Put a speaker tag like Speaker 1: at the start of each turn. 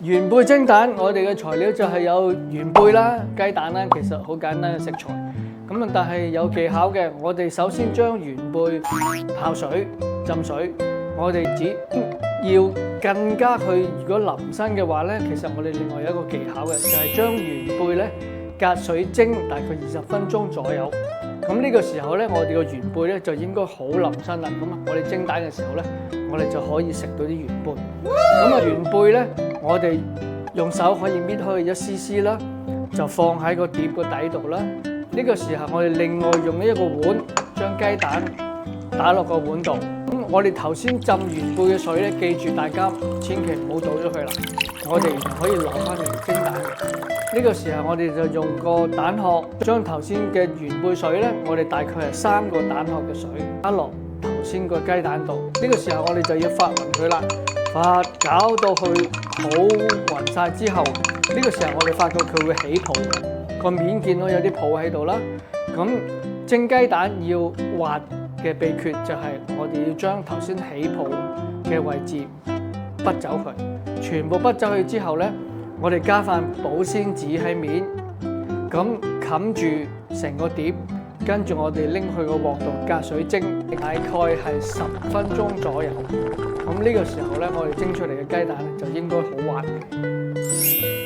Speaker 1: 元貝蒸蛋，我哋嘅材料就係有元貝啦、雞蛋啦，其實好簡單嘅食材。咁啊，但係有技巧嘅。我哋首先將元貝泡水、浸水。我哋只要更加去，如果淋身嘅話咧，其實我哋另外有一個技巧嘅，就係將元貝咧隔水蒸大概20分鐘左右。咁呢個時候咧，我哋個元貝咧就應該好淋身啦。咁啊，我哋蒸蛋嘅時候咧，我哋就可以食到啲元貝。咁啊，元貝咧，我哋用手可以搣開一絲絲啦，就放喺個碟個底度啦。呢個時候我哋另外用一個碗將雞蛋打落個碗度。咁我哋頭先浸元貝嘅水咧，記住大家千祈唔好倒咗佢啦。我哋可以留翻嚟蒸蛋嘅。呢個時候我哋就用個蛋殼將頭先嘅元貝水咧，我哋大概係3個蛋殼嘅水加落頭先個雞蛋度。呢個時候我哋就要發勻佢啦，發攪到去好勻晒之後，呢個時候我哋發覺佢會起泡，個面見到有啲泡喺度啦。咁蒸雞蛋要滑嘅秘訣就係我哋要將頭先起泡嘅位置剝走佢，全部剝走佢之後咧，我哋加塊保鮮紙喺面，咁冚住成個碟，跟住我哋拎去個鑊度隔水蒸，大概係10分鐘左右。咁呢個時候咧，我哋蒸出嚟嘅雞蛋咧就應該好滑嘅。